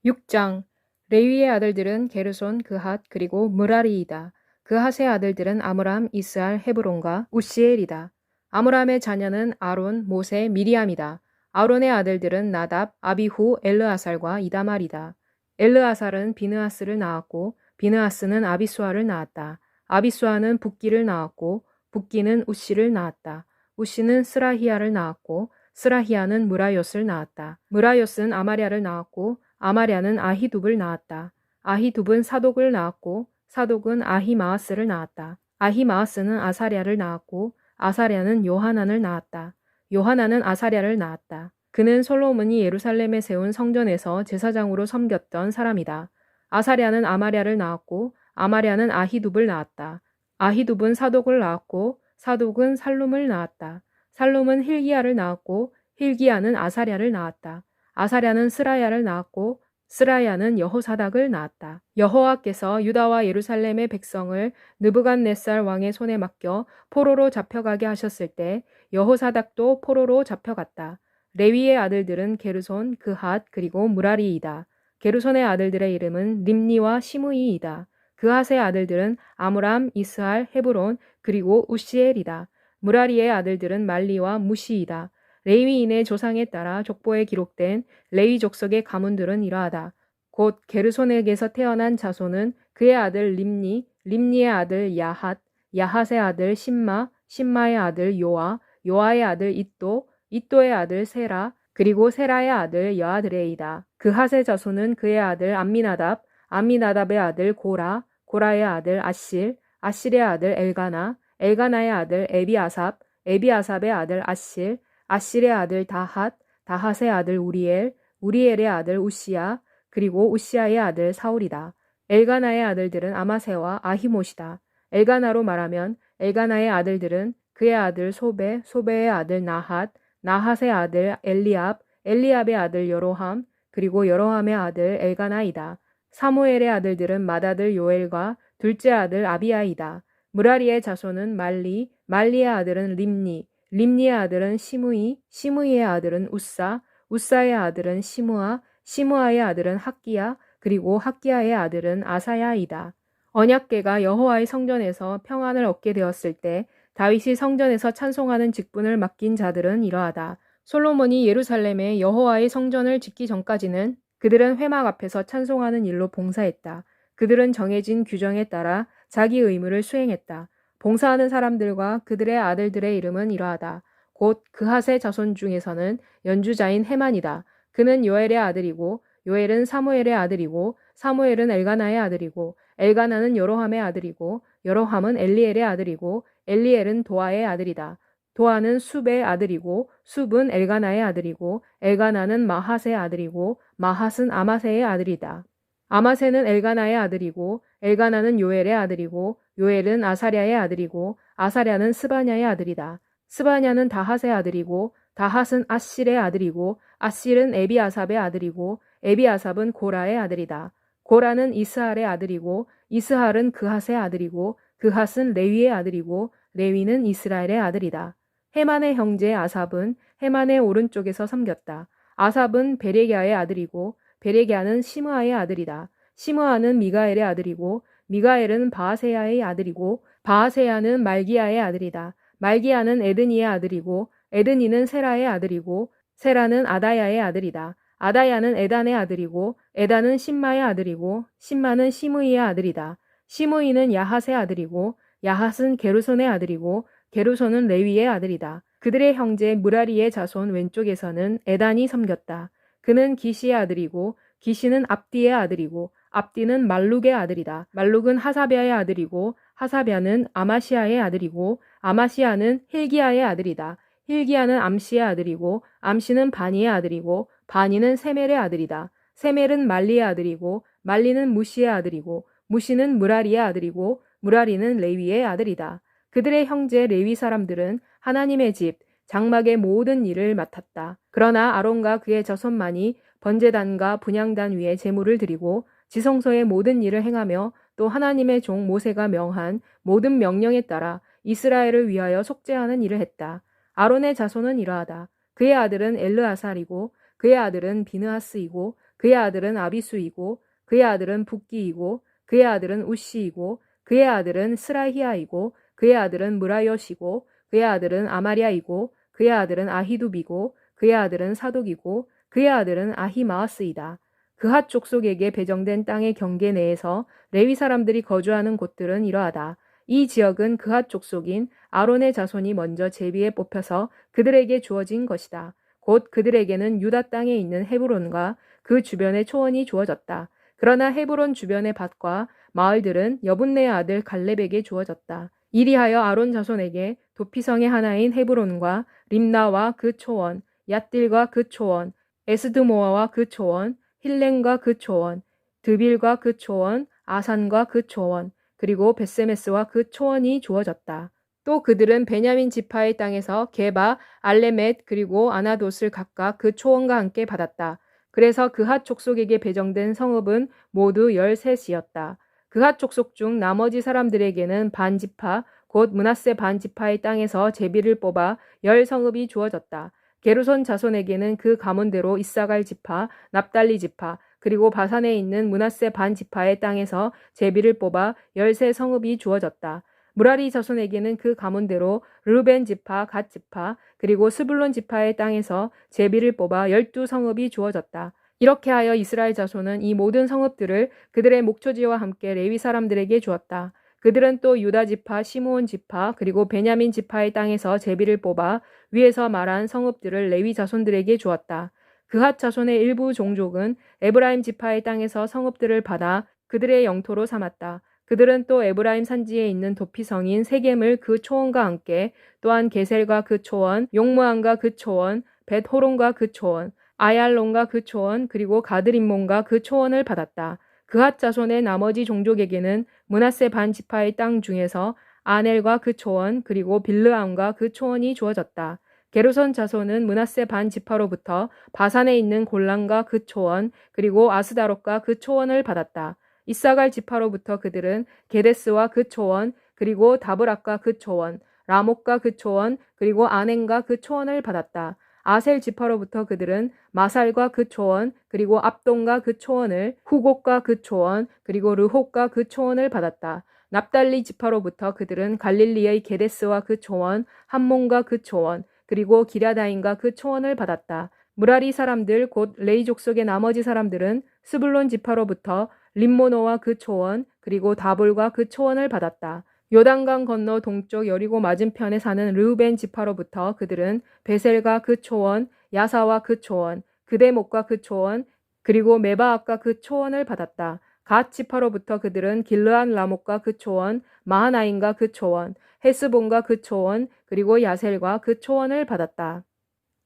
6장 레위의 아들들은 게르손, 그핫, 그리고 므라리이다. 그핫의 아들들은 아므람, 이스알, 헤브론과 우시엘이다. 아므람의 자녀는 아론, 모세, 미리암이다. 아론의 아들들은 나답, 아비후, 엘르아살과 이다말이다. 엘르아살은 비느하스를 낳았고 비느하스는 아비수아를 낳았다. 아비수아는 붓기를 낳았고 붓기는 우시를 낳았다. 우시는 스라히야를 낳았고 스라히야는 무라요스를 낳았다. 무라요스는 아마랴를 낳았고 아마랴는 아히둡을 낳았다. 아히둡은 사독을 낳았고 사독은 아히마아스를 낳았다. 아히마아스는 아사랴를 낳았고 아사랴는 요하난을 낳았다. 요하난은 아사랴를 낳았다. 그는 솔로몬이 예루살렘에 세운 성전에서 제사장으로 섬겼던 사람이다. 아사랴는 아마랴를 낳았고 아마랴는 아히둡을 낳았다. 아히둡은 사독을 낳았고 사독은 살룸을 낳았다. 살룸은 힐기야를 낳았고 힐기야는 아사랴를 낳았다. 아사랴는 스라야를 낳았고 스라야는 여호사닥을 낳았다. 여호와께서 유다와 예루살렘의 백성을 느부갓네살 왕의 손에 맡겨 포로로 잡혀가게 하셨을 때 여호사닥도 포로로 잡혀갔다. 레위의 아들들은 게르손, 그핫, 그리고 무라리이다. 게르손의 아들들의 이름은 림니와 시므이이다. 그핫의 아들들은 아므람, 이스할, 헤브론, 그리고 우시엘이다. 무라리의 아들들은 말리와 무시이다. 레위인의 조상에 따라 족보에 기록된 레위 족속의 가문들은 이러하다. 곧 게르손에게서 태어난 자손은 그의 아들 림니, 림니의 아들 야핫, 야핫의 아들 심마, 심마의 아들 요아, 요아의 아들 잇도, 잇도의 아들 세라, 그리고 세라의 아들 여아드레이다. 그핫의 자손은 그의 아들 암미나답, 암미나답의 아들 고라, 고라의 아들 아실, 아실의 아들 엘가나, 엘가나의 아들 에비아삽, 에비아삽의 아들 아실, 아실의 아들 다핫, 다핫의 아들 우리엘, 우리엘의 아들 우시야, 그리고 우시야의 아들 사울이다. 엘가나의 아들들은 아마세와 아히못이다. 엘가나로 말하면 엘가나의 아들들은 그의 아들 소베, 소베의 아들 나핫, 나핫의 아들 엘리압, 엘리압의 아들 여로함, 그리고 여로함의 아들 엘가나이다. 사무엘의 아들들은 맏아들 요엘과 둘째 아들 아비야이다. 무라리의 자손은 말리, 말리의 아들은 림니, 림니의 아들은 시므이, 시므이의 아들은 우사, 우사의 아들은 시므아, 시므아의 아들은 학기야, 그리고 학기야의 아들은 아사야이다. 언약궤가 여호와의 성전에서 평안을 얻게 되었을 때 다윗이 성전에서 찬송하는 직분을 맡긴 자들은 이러하다. 솔로몬이 예루살렘에 여호와의 성전을 짓기 전까지는 그들은 회막 앞에서 찬송하는 일로 봉사했다. 그들은 정해진 규정에 따라 자기 의무를 수행했다. 봉사하는 사람들과 그들의 아들들의 이름은 이러하다. 곧 그핫의 자손 중에서는 연주자인 헤만이다. 그는 요엘의 아들이고 요엘은 사무엘의 아들이고 사무엘은 엘가나의 아들이고 엘가나는 여로함의 아들이고 여로함은 엘리엘의 아들이고 엘리엘은 도아의 아들이다. 도아는 숲의 아들이고 숲은 엘가나의 아들이고 엘가나는 마핫의 아들이고 마핫은 아마세의 아들이다. 아마세는 엘가나의 아들이고 엘가나는 요엘의 아들이고 요엘은 아사랴의 아들이고 아사랴는 스바냐의 아들이다. 스바냐는 다핫의 아들이고 다핫은 아실의 아들이고 아실은 에비아삽의 아들이고 에비아삽은 고라의 아들이다. 고라는 이스할의 아들이고 이스할은 그핫의 아들이고 그핫은 레위의 아들이고 레위는 이스라엘의 아들이다. 헤만의 형제 아삽은 헤만의 오른쪽에서 섬겼다. 아삽은 베레기야의 아들이고 베레기야는 시므아의 아들이다. 시므아는 미가엘의 아들이고 미가엘은 바아세야의 아들이고 바아세야는 말기야의 아들이다. 말기야는 에드니의 아들이고 에드니는 세라의 아들이고 세라는 아다야의 아들이다. 아다야는 에단의 아들이고 에단은 심마의 아들이고 심마는 시므이의 아들이다. 시므이는 야핫의 아들이고 야핫은 게르손의 아들이고 게르손은 레위의 아들이다. 그들의 형제 무라리의 자손 왼쪽에서는 에단이 섬겼다. 그는 기시의 아들이고 기시는 압디의 아들이고 압디는 말룩의 아들이다. 말룩은 하사비아의 아들이고 하사비아는 아마시아의 아들이고 아마시아는 힐기야의 아들이다. 힐기야는 암시의 아들이고 암시는 바니의 아들이고 바니는 세멜의 아들이다. 세멜은 말리의 아들이고 말리는 무시의 아들이고 무시는 무라리의 아들이고 무라리는 레위의 아들이다. 그들의 형제 레위 사람들은 하나님의 집, 장막의 모든 일을 맡았다. 그러나 아론과 그의 자손만이 번제단과 분향단 위에 제물을 드리고 지성소의 모든 일을 행하며 또 하나님의 종 모세가 명한 모든 명령에 따라 이스라엘을 위하여 속죄하는 일을 했다. 아론의 자손은 이러하다. 그의 아들은 엘르아살이고 그의 아들은 비느하스이고 그의 아들은 아비수이고 그의 아들은 붓기이고 그의 아들은 우시이고 그의 아들은 스라히아이고 그의 아들은 무라Й엇이고 그의 아들은 아마리아이고 그의 아들은 아히두비고 그의 아들은 사독이고 그의 아들은 아히마아스이다. 그핫 족속에게 배정된 땅의 경계 내에서 레위 사람들이 거주하는 곳들은 이러하다. 이 지역은 그핫 족속인 아론의 자손이 먼저 제비에 뽑혀서 그들에게 주어진 것이다. 곧 그들에게는 유다 땅에 있는 헤브론과 그 주변의 초원이 주어졌다. 그러나 헤브론 주변의 밭과 마을들은 여분네의 아들 갈렙에게 주어졌다. 이리하여 아론 자손에게 도피성의 하나인 헤브론과 림나와 그 초원, 얏딜과 그 초원, 에스드모아와 그 초원, 힐렘과 그 초원, 드빌과 그 초원, 아산과 그 초원, 그리고 벳세메스와 그 초원이 주어졌다. 또 그들은 베냐민 지파의 땅에서 게바, 알레멧 그리고 아나돗을 각각 그 초원과 함께 받았다. 그래서 그핫 족속에게 배정된 성읍은 모두 13이었다. 그핫 족속 중 나머지 사람들에게는 반지파, 곧 므낫세 반지파의 땅에서 제비를 뽑아 10성읍이 주어졌다. 게르손 자손에게는 그 가문대로 이사갈 지파, 납달리 지파, 그리고 바산에 있는 므낫세 반지파의 땅에서 제비를 뽑아 13성읍이 주어졌다. 무라리 자손에게는 그 가문대로 르벤 지파, 갓 지파, 그리고 스불론 지파의 땅에서 제비를 뽑아 12성읍이 주어졌다. 이렇게 하여 이스라엘 자손은 이 모든 성읍들을 그들의 목초지와 함께 레위 사람들에게 주었다. 그들은 또 유다 지파, 시므온 지파, 그리고 베냐민 지파의 땅에서 제비를 뽑아 위에서 말한 성읍들을 레위 자손들에게 주었다. 그핫 자손의 일부 종족은 에브라임 지파의 땅에서 성읍들을 받아 그들의 영토로 삼았다. 그들은 또 에브라임 산지에 있는 도피성인 세겜을 그 초원과 함께 또한 게셀과 그 초원, 용무안과 그 초원, 벳호론과 그 초원, 아얄론과 그 초원, 그리고 가드림몬과 그 초원을 받았다. 그핫 자손의 나머지 종족에게는 므낫세 반지파의 땅 중에서 아넬과 그 초원, 그리고 빌르암과 그 초원이 주어졌다. 게르손 자손은 므낫세 반지파로부터 바산에 있는 골란과 그 초원, 그리고 아스다롯과 그 초원을 받았다. 이사갈 지파로부터 그들은 게데스와 그 초원, 그리고 다브락과 그 초원, 라목과 그 초원, 그리고 아넨과 그 초원을 받았다. 아셀 지파로부터 그들은 마살과 그 초원, 그리고 압돈과 그 초원을, 후곡과 그 초원, 그리고 르홉과 그 초원을 받았다. 납달리 지파로부터 그들은 갈릴리의 게데스와 그 초원, 함몬과 그 초원, 그리고 기랴다임과 그 초원을 받았다. 무라리 사람들 곧 레이 족속의 나머지 사람들은 스불론 지파로부터 림모노와 그 초원, 그리고 다볼과 그 초원을 받았다. 요단강 건너 동쪽 여리고 맞은편에 사는 르우벤 지파로부터 그들은 베셀과 그 초원, 야사와 그 초원, 그데목과 그 초원, 그리고 메바악과 그 초원을 받았다. 갓 지파로부터 그들은 길르안 라목과 그 초원, 마하나임과 그 초원, 헤스본과 그 초원, 그리고 야셀과 그 초원을 받았다.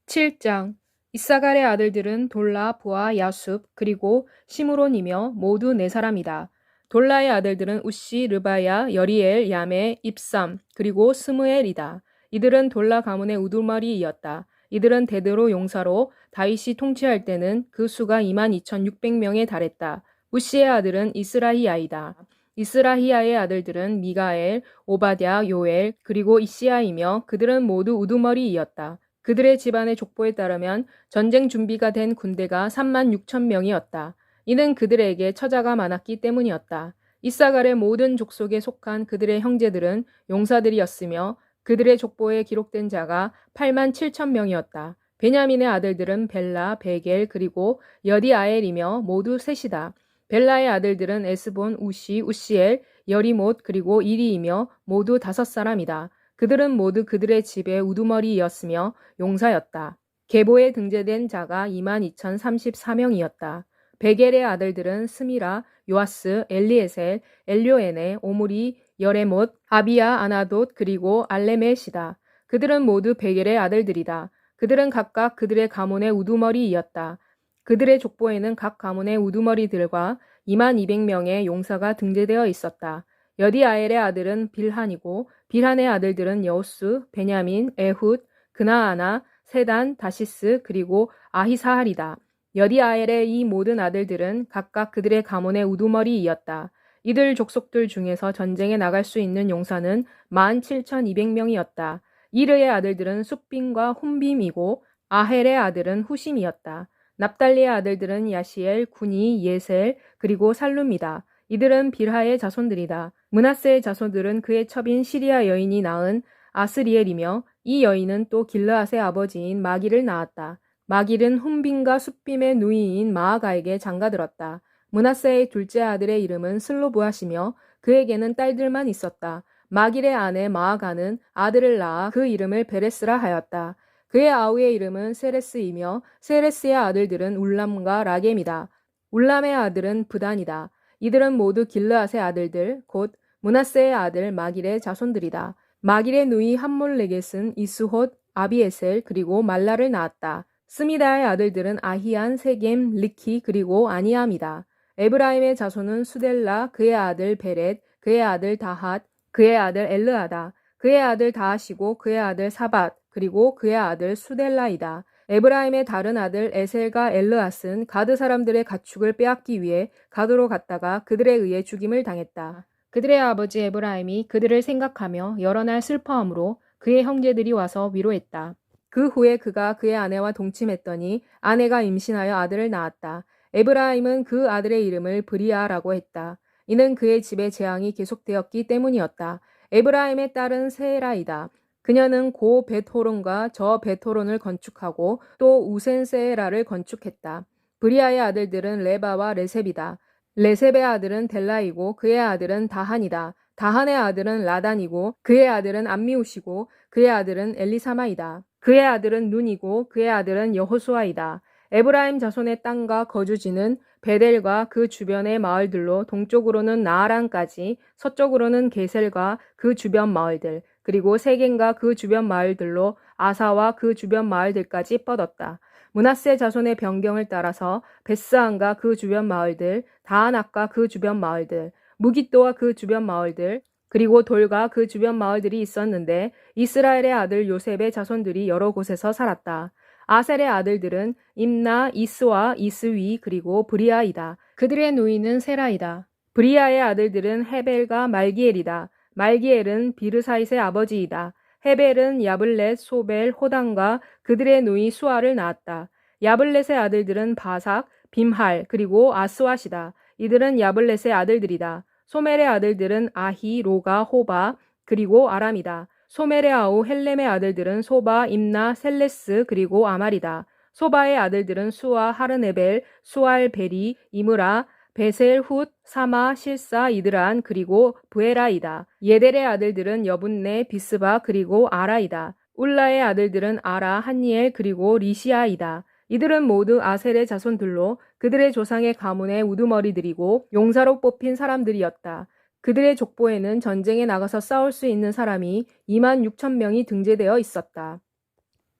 7장 이사갈의 아들들은 돌라, 부아, 야숲, 그리고 시므론이며 모두 4사람이다. 돌라의 아들들은 우시, 르바야, 여리엘, 야메, 입삼, 그리고 스무엘이다. 이들은 돌라 가문의 우두머리이었다. 이들은 대대로 용사로 다윗이 통치할 때는 그 수가 22,600명에 달했다. 우시의 아들은 이스라히아이다. 이스라히아의 아들들은 미가엘, 오바댜, 요엘, 그리고 이시야이며 그들은 모두 우두머리이었다. 그들의 집안의 족보에 따르면 전쟁 준비가 된 군대가 36,000명이었다. 이는 그들에게 처자가 많았기 때문이었다. 이사갈의 모든 족속에 속한 그들의 형제들은 용사들이었으며 그들의 족보에 기록된 자가 87,000명이었다. 베냐민의 아들들은 벨라, 베겔, 그리고 여디아엘이며 모두 셋이다. 벨라의 아들들은 에스본, 우시, 우시엘, 여리못, 그리고 이리이며 모두 5사람이다. 그들은 모두 그들의 집의 우두머리이었으며 용사였다. 계보에 등재된 자가 22,034명이었다. 베겔의 아들들은 스미라, 요아스, 엘리에셀, 엘료에네, 오므리, 여레못, 아비야, 아나돗, 그리고 알레메시다. 그들은 모두 베겔의 아들들이다. 그들은 각각 그들의 가문의 우두머리이었다. 그들의 족보에는 각 가문의 우두머리들과 22,000명의 용사가 등재되어 있었다. 여디아엘의 아들은 빌한이고 빌한의 아들들은 여우스, 베냐민, 에훗, 그나아나, 세단, 다시스, 그리고 아히사할이다. 여디아엘의 이 모든 아들들은 각각 그들의 가문의 우두머리이었다. 이들 족속들 중에서 전쟁에 나갈 수 있는 용사는 17,200명이었다. 이르의 아들들은 숫빔과 혼빔이고 아헬의 아들은 후심이었다. 납달리의 아들들은 야시엘, 구니, 예셀, 그리고 살룸이다. 이들은 빌하의 자손들이다. 므낫세의 자손들은 그의 첩인 시리아 여인이 낳은 아스리엘이며 이 여인은 또 길르앗의 아버지인 마길을 낳았다. 마길은 훈빔과 숫빔의 누이인 마아가에게 장가들었다. 므낫세의 둘째 아들의 이름은 슬로브앗이며 그에게는 딸들만 있었다. 마길의 아내 마아가는 아들을 낳아 그 이름을 베레스라 하였다. 그의 아우의 이름은 세레스이며 세레스의 아들들은 울람과 라겜이다. 울람의 아들은 브단이다. 이들은 모두 길르앗의 아들들 곧 므낫세의 아들 마길의 자손들이다. 마길의 누이 함몰레겟은 이스홑, 아비에셀 그리고 말라를 낳았다. 스미다의 아들들은 아히안, 세겜, 리키 그리고 아니암이다. 에브라임의 자손은 수델라, 그의 아들 베렛, 그의 아들 다핫, 그의 아들 엘르아다. 그의 아들 다핫이고 그의 아들 사밧, 그리고 그의 아들 수델라이다. 에브라임의 다른 아들 에셀과 엘르앗은 가드 사람들의 가축을 빼앗기 위해 가드로 갔다가 그들에 의해 죽임을 당했다. 그들의 아버지 에브라임이 그들을 생각하며 여러 날 슬퍼함으로 그의 형제들이 와서 위로했다. 그 후에 그가 그의 아내와 동침했더니 아내가 임신하여 아들을 낳았다. 에브라임은 그 아들의 이름을 브리아라고 했다. 이는 그의 집에 재앙이 계속되었기 때문이었다. 에브라임의 딸은 세라이다. 그녀는 고 벳호론과 저 벳호론을 건축하고 또 우센세라를 건축했다. 브리아의 아들들은 레바와 레셉이다. 레셉의 아들은 델라이고 그의 아들은 다한이다. 다한의 아들은 라단이고 그의 아들은 암미우시고 그의 아들은 엘리사마이다. 그의 아들은 눈이고 그의 아들은 여호수아이다. 에브라임 자손의 땅과 거주지는 베델과 그 주변의 마을들로 동쪽으로는 나아란까지, 서쪽으로는 게셀과 그 주변 마을들, 그리고 세겐과 그 주변 마을들로 아사와 그 주변 마을들까지 뻗었다. 므낫세 자손의 변경을 따라서 베스안과 그 주변 마을들, 다아낙과 그 주변 마을들, 무깃도와 그 주변 마을들, 그리고 돌과 그 주변 마을들이 있었는데 이스라엘의 아들 요셉의 자손들이 여러 곳에서 살았다. 아셀의 아들들은 임나, 이스와 이스위 그리고 브리아이다. 그들의 누이는 세라이다. 브리아의 아들들은 헤벨과 말기엘이다. 말기엘은 비르사잇의 아버지이다. 헤벨은 야블렛, 소벨, 호단과 그들의 누이 수아를 낳았다. 야블렛의 아들들은 바삭, 빔할 그리고 아스왓이다. 이들은 야블렛의 아들들이다. 소멜의 아들들은 아히, 로가, 호바 그리고 아람이다. 소멜의 아우 헬렘의 아들들은 소바, 임나, 셀레스 그리고 아말이다. 소바의 아들들은 수아, 하르네벨, 수알, 베리, 이므라, 베셀, 훗, 사마, 실사, 이드란 그리고 부에라이다. 예델의 아들들은 여분네, 비스바 그리고 아라이다. 울라의 아들들은 아라, 한니엘 그리고 리시아이다. 이들은 모두 아셀의 자손들로 그들의 조상의 가문의 우두머리들이고 용사로 뽑힌 사람들이었다. 그들의 족보에는 전쟁에 나가서 싸울 수 있는 사람이 26,000명이 등재되어 있었다.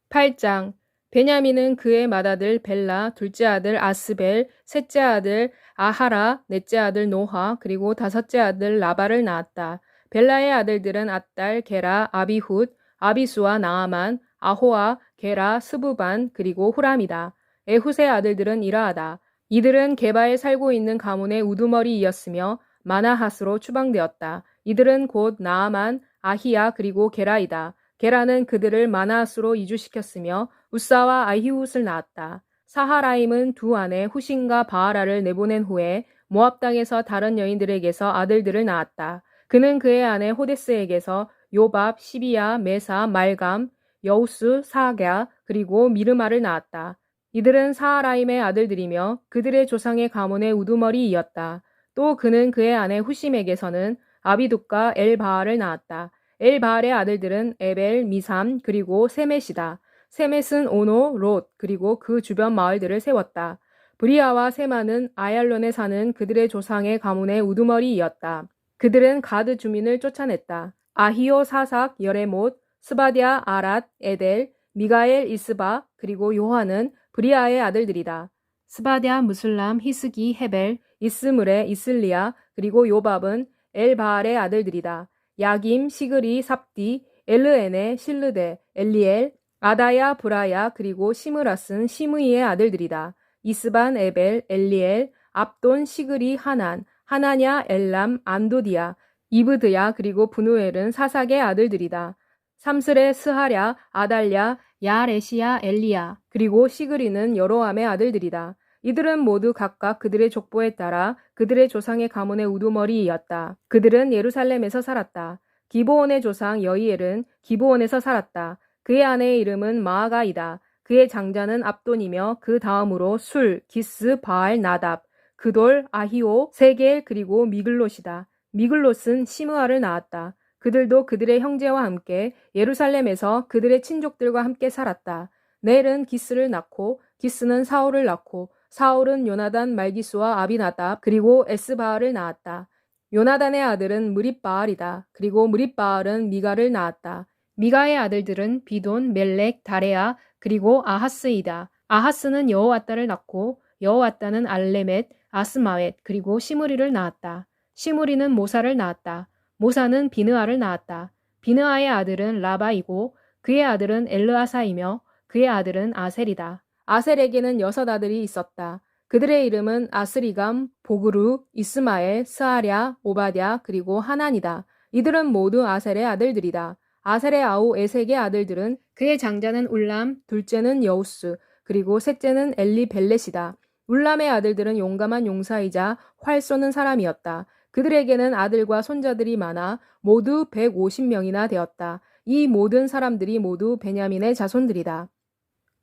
8장 베냐민은 그의 맏아들 벨라, 둘째 아들 아스벨, 셋째 아들 아하라, 넷째 아들 노하, 그리고 다섯째 아들 라바를 낳았다. 벨라의 아들들은 앗달, 게라, 아비훗, 아비수와 나아만, 아호아, 게라, 스부반, 그리고 후람이다. 에훗의 아들들은 이라하다. 이들은 게바에 살고 있는 가문의 우두머리이었으며 마나핫으로 추방되었다. 이들은 곧 나아만, 아히야 그리고 게라이다. 게라는 그들을 마나핫으로 이주시켰으며 우사와 아히훗을 낳았다. 사하라임은 두 아내 후신과 바하라를 내보낸 후에 모압 땅에서 다른 여인들에게서 아들들을 낳았다. 그는 그의 아내 호데스에게서 요밥, 시비야, 메사, 말감, 여우스, 사갸 그리고 미르마를 낳았다. 이들은 사하라임의 아들들이며 그들의 조상의 가문의 우두머리이었다. 또 그는 그의 아내 후심에게서는 아비둑과 엘바알을 낳았다. 엘바알의 아들들은 에벨, 미삼, 그리고 세멧이다. 세멧은 오노, 롯, 그리고 그 주변 마을들을 세웠다. 브리아와 세마는 아얄론에 사는 그들의 조상의 가문의 우두머리이었다. 그들은 가드 주민을 쫓아냈다. 아히오, 사삭, 여레못, 스바디아, 아랏, 에델, 미가엘, 이스바, 그리고 요한은 브리아의 아들들이다. 스바디아, 무슬람, 히스기, 헤벨, 이스므레, 이슬리아, 그리고 요밥은 엘바알의 아들들이다. 야김, 시그리, 삽디, 엘르에네, 실르데, 엘리엘, 아다야, 브라야, 그리고 시므라스는 시므이의 아들들이다. 이스반, 에벨, 엘리엘, 압돈, 시그리, 하난, 하나냐, 엘람, 안도디아, 이브드야, 그리고 분우엘은 사삭의 아들들이다. 삼스레, 스하랴, 아달랴, 야레시야, 엘리야, 그리고 시그리는 여로함의 아들들이다. 이들은 모두 각각 그들의 족보에 따라 그들의 조상의 가문의 우두머리이었다. 그들은 예루살렘에서 살았다. 기브온의 조상 여이엘은 기브온에서 살았다. 그의 아내의 이름은 마아가이다. 그의 장자는 압돈이며 그 다음으로 술, 기스, 바알, 나답, 그돌, 아히오, 세겔 그리고 미글롯이다. 미글롯은 시므아를 낳았다. 그들도 그들의 형제와 함께 예루살렘에서 그들의 친족들과 함께 살았다. 넬은 기스를 낳고 기스는 사울을 낳고 사울은 요나단 말기수와 아비나답 그리고 에스바알을 낳았다. 요나단의 아들은 무립바알이다. 그리고 무립바알은 미가를 낳았다. 미가의 아들들은 비돈, 멜렉, 다레아 그리고 아하스이다. 아하스는 여호와따를 낳고 여호와따는 알레멧, 아스마웻 그리고 시므리를 낳았다. 시므리는 모사를 낳았다. 모사는 비느아를 낳았다. 비느아의 아들은 라바이고 그의 아들은 엘르아사이며 그의 아들은 아셀이다. 아셀에게는 6 아들이 있었다. 그들의 이름은 아스리감, 보그루, 이스마엘, 스아랴, 오바댜 그리고 하난이다. 이들은 모두 아셀의 아들들이다. 아셀의 아우 에색의 아들들은 그의 장자는 울람, 둘째는 여우스, 그리고 셋째는 엘리벨렛이다. 울람의 아들들은 용감한 용사이자 활 쏘는 사람이었다. 그들에게는 아들과 손자들이 많아 모두 150명이나 되었다. 이 모든 사람들이 모두 베냐민의 자손들이다.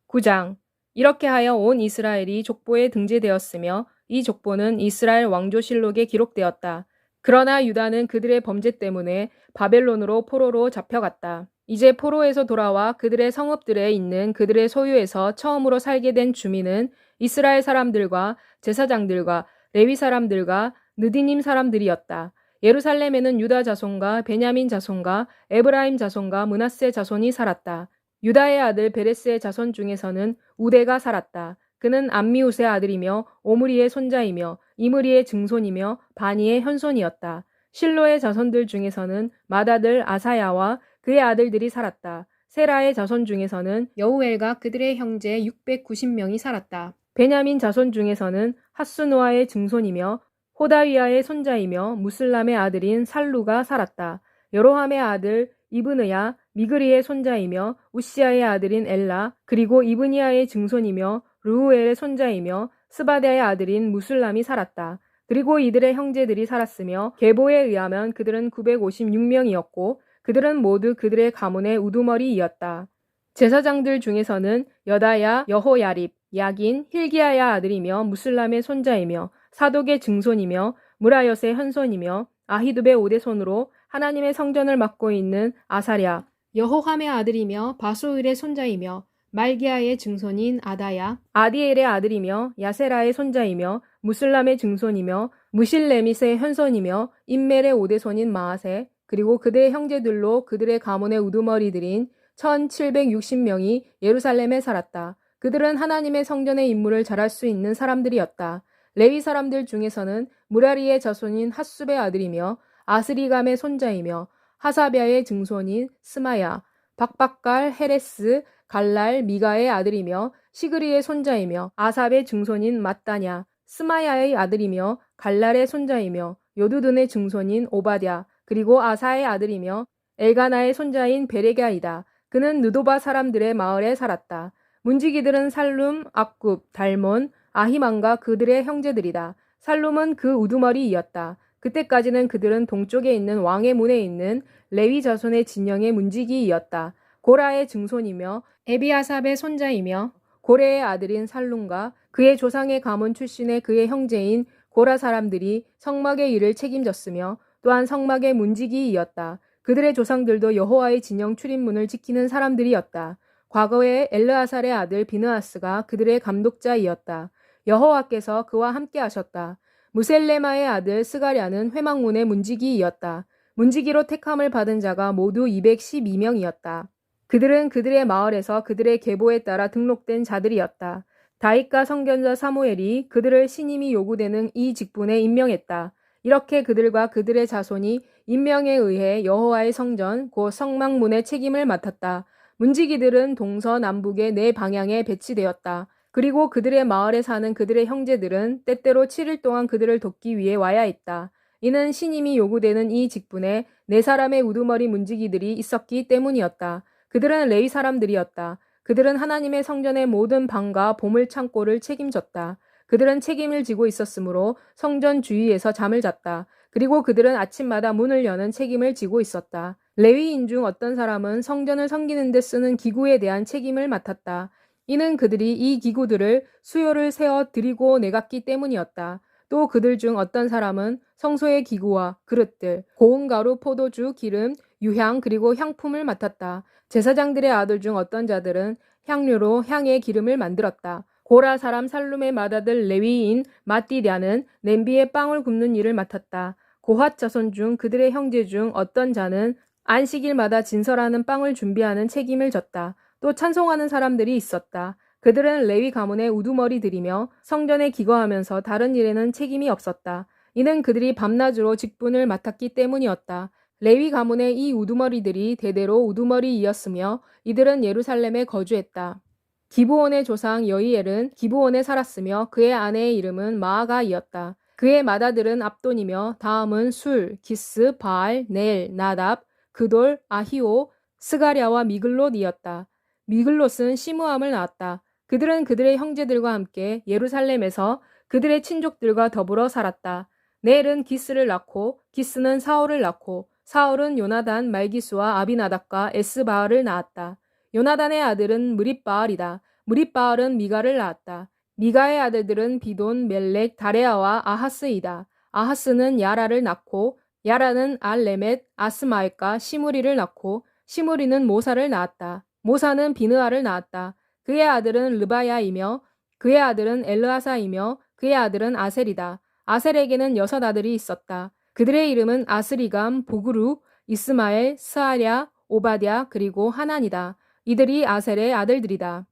9장. 이렇게 하여 온 이스라엘이 족보에 등재되었으며 이 족보는 이스라엘 왕조실록에 기록되었다. 그러나 유다는 그들의 범죄 때문에 바벨론으로 포로로 잡혀갔다. 이제 포로에서 돌아와 그들의 성읍들에 있는 그들의 소유에서 처음으로 살게 된 주민은 이스라엘 사람들과 제사장들과 레위 사람들과 느디님 사람들이었다. 예루살렘에는 유다 자손과 베냐민 자손과 에브라임 자손과 므낫세 자손이 살았다. 유다의 아들 베레스의 자손 중에서는 우데가 살았다. 그는 암미우스의 아들이며 오므리의 손자이며 이므리의 증손이며 바니의 현손이었다. 실로의 자손들 중에서는 맏아들 아사야와 그의 아들들이 살았다. 세라의 자손 중에서는 여우엘과 그들의 형제 690명이 살았다. 베냐민 자손 중에서는 핫수노아의 증손이며 호다위아의 손자이며 무슬람의 아들인 살루가 살았다. 여로함의 아들 이브느야 미그리의 손자이며 우시아의 아들인 엘라 그리고 이브니아의 증손이며 르우엘의 손자이며 스바데의 아들인 무슬람이 살았다. 그리고 이들의 형제들이 살았으며 계보에 의하면 그들은 956명이었고 그들은 모두 그들의 가문의 우두머리이었다. 제사장들 중에서는 여다야, 여호야립, 야긴, 힐기야의 아들이며 무슬람의 손자이며 사독의 증손이며 무라엿의 현손이며 아히두베 오대손으로 하나님의 성전을 맡고 있는 아사랴, 여호함의 아들이며 바소을의 손자이며 말기야의 증손인 아다야, 아디엘의 아들이며 야세라의 손자이며 무슬람의 증손이며 무실레밋의 현손이며 임멜의 오대손인 마아세, 그리고 그들의 형제들로 그들의 가문의 우두머리들인 1760명이 예루살렘에 살았다. 그들은 하나님의 성전의 임무를 잘할 수 있는 사람들이었다. 레위 사람들 중에서는 무라리의 자손인 핫숲의 아들이며 아스리감의 손자이며 하사비아의 증손인 스마야, 박박갈, 헤레스, 갈랄, 미가의 아들이며 시그리의 손자이며 아삽의 증손인 mat다냐, 스마야의 아들이며 갈랄의 손자이며 요두둔의 증손인 오바댜, 그리고 아사의 아들이며 엘가나의 손자인 베레갸이다. 그는 느도바 사람들의 마을에 살았다. 문지기들은 살룸, 악굽, 달몬, 아히만과 그들의 형제들이다. 살룸은 그 우두머리이었다. 그때까지는 그들은 동쪽에 있는 왕의 문에 있는 레위 자손의 진영의 문지기이었다. 고라의 증손이며 에비아삽의 손자이며 고레의 아들인 살룸과 그의 조상의 가문 출신의 그의 형제인 고라 사람들이 성막의 일을 책임졌으며 또한 성막의 문지기이었다. 그들의 조상들도 여호와의 진영 출입문을 지키는 사람들이었다. 과거에 엘르아살의 아들 비느하스가 그들의 감독자이었다. 여호와께서 그와 함께 하셨다. 무셀레마의 아들 스가랴는 회막문의 문지기이었다. 문지기로 택함을 받은 자가 모두 212명이었다. 그들은 그들의 마을에서 그들의 계보에 따라 등록된 자들이었다. 다윗과 선견자 사무엘이 그들을 신임이 요구되는 이 직분에 임명했다. 이렇게 그들과 그들의 자손이 임명에 의해 여호와의 성전 곧 성막문의 책임을 맡았다. 문지기들은 동서남북의 4방향에 배치되었다. 그리고 그들의 마을에 사는 그들의 형제들은 때때로 7일 동안 그들을 돕기 위해 와야 했다. 이는 신임이 요구되는 이 직분에 4사람의 우두머리 문지기들이 있었기 때문이었다. 그들은 레위 사람들이었다. 그들은 하나님의 성전의 모든 방과 보물 창고를 책임졌다. 그들은 책임을 지고 있었으므로 성전 주위에서 잠을 잤다. 그리고 그들은 아침마다 문을 여는 책임을 지고 있었다. 레위인 중 어떤 사람은 성전을 섬기는 데 쓰는 기구에 대한 책임을 맡았다. 이는 그들이 이 기구들을 수요를 세어 드리고 내갔기 때문이었다. 또 그들 중 어떤 사람은 성소의 기구와 그릇들, 고운 가루, 포도주, 기름, 유향 그리고 향품을 맡았다. 제사장들의 아들 중 어떤 자들은 향료로 향의 기름을 만들었다. 고라 사람 살룸의 맏아들 레위인 마띠랴는 냄비에 빵을 굽는 일을 맡았다. 고핫 자손 중 그들의 형제 중 어떤 자는 안식일마다 진설하는 빵을 준비하는 책임을 졌다. 또 찬송하는 사람들이 있었다. 그들은 레위 가문의 우두머리들이며 성전에 기거하면서 다른 일에는 책임이 없었다. 이는 그들이 밤낮으로 직분을 맡았기 때문이었다. 레위 가문의 이 우두머리들이 대대로 우두머리이었으며 이들은 예루살렘에 거주했다. 기브온의 조상 여이엘은 기브온에 살았으며 그의 아내의 이름은 마아가이었다. 그의 맏아들은 압돈이며 다음은 술, 기스, 바알, 넬, 나답, 그돌, 아히오, 스가랴와 미글롯이었다. 미글롯은 시므암을 낳았다. 그들은 그들의 형제들과 함께 예루살렘에서 그들의 친족들과 더불어 살았다. 넬은 기스를 낳고 기스는 사울을 낳고 사울은 요나단, 말기수와 아비나답과 에스바알을 낳았다. 요나단의 아들은 무립바알이다. 무립바알은 미가를 낳았다. 미가의 아들들은 비돈, 멜렉, 다레아와 아하스이다. 아하스는 야라를 낳고 야라는 알레멧, 아스마엘과 시무리를 낳고 시무리는 모사를 낳았다. 모사는 비느아를 낳았다. 그의 아들은 르바야이며 그의 아들은 엘르아사이며 그의 아들은 아셀이다. 아셀에게는 6 아들이 있었다. 그들의 이름은 아스리감, 보그루, 이스마엘, 스아랴, 오바댜 그리고 하난이다. 이들이 아셀의 아들들이다.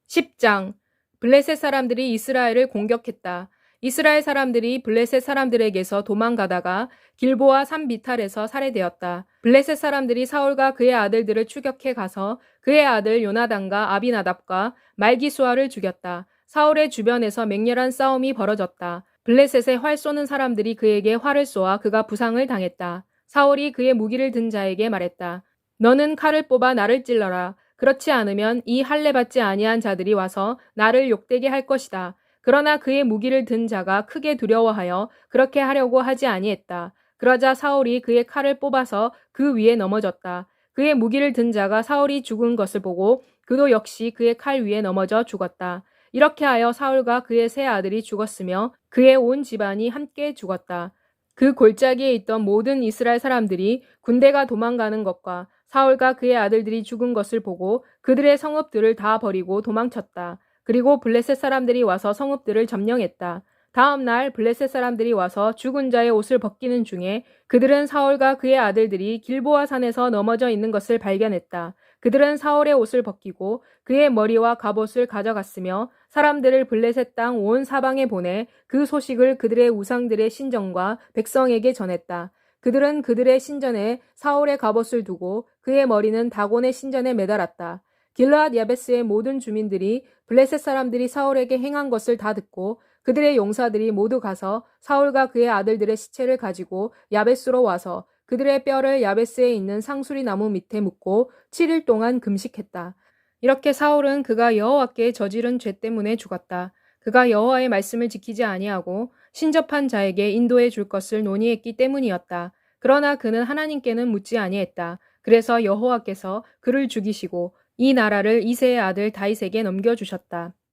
10장 블레셋 사람들이 이스라엘을 공격했다. 이스라엘 사람들이 블레셋 사람들에게서 도망가다가 길보아 산 비탈에서 살해되었다. 블레셋 사람들이 사울과 그의 아들들을 추격해 가서 그의 아들 요나단과 아비나답과 말기수아를 죽였다. 사울의 주변에서 맹렬한 싸움이 벌어졌다. 블레셋에 활 쏘는 사람들이 그에게 활을 쏘아 그가 부상을 당했다. 사울이 그의 무기를 든 자에게 말했다. 너는 칼을 뽑아 나를 찔러라. 그렇지 않으면 이 할례 받지 아니한 자들이 와서 나를 욕되게 할 것이다. 그러나 그의 무기를 든 자가 크게 두려워하여 그렇게 하려고 하지 아니했다. 그러자 사울이 그의 칼을 뽑아서 그 위에 넘어졌다. 그의 무기를 든 자가 사울이 죽은 것을 보고 그도 역시 그의 칼 위에 넘어져 죽었다. 이렇게 하여 사울과 그의 세 아들이 죽었으며 그의 온 집안이 함께 죽었다. 그 골짜기에 있던 모든 이스라엘 사람들이 군대가 도망가는 것과 사울과 그의 아들들이 죽은 것을 보고 그들의 성읍들을 다 버리고 도망쳤다. 그리고 블레셋 사람들이 와서 성읍들을 점령했다. 다음 날 블레셋 사람들이 와서 죽은 자의 옷을 벗기는 중에 그들은 사울과 그의 아들들이 길보아 산에서 넘어져 있는 것을 발견했다. 그들은 사울의 옷을 벗기고 그의 머리와 갑옷을 가져갔으며 사람들을 블레셋 땅 온 사방에 보내 그 소식을 그들의 우상들의 신전과 백성에게 전했다. 그들은 그들의 신전에 사울의 갑옷을 두고 그의 머리는 다곤의 신전에 매달았다. 길르앗 야베스의 모든 주민들이 블레셋 사람들이 사울에게 행한 것을 다 듣고 그들의 용사들이 모두 가서 사울과 그의 아들들의 시체를 가지고 야베스로 와서 그들의 뼈를 야베스에 있는 상수리 나무 밑에 묻고 7일 동안 금식했다. 이렇게 사울은 그가 여호와께 저지른 죄 때문에 죽었다. 그가 여호와의 말씀을 지키지 아니하고 신접한 자에게 인도해 줄 것을 논의했기 때문이었다. 그러나 그는 하나님께는 묻지 아니했다. 그래서 여호와께서 그를 죽이시고 이 나라를 이새의 아들 다윗에게 넘겨주셨다.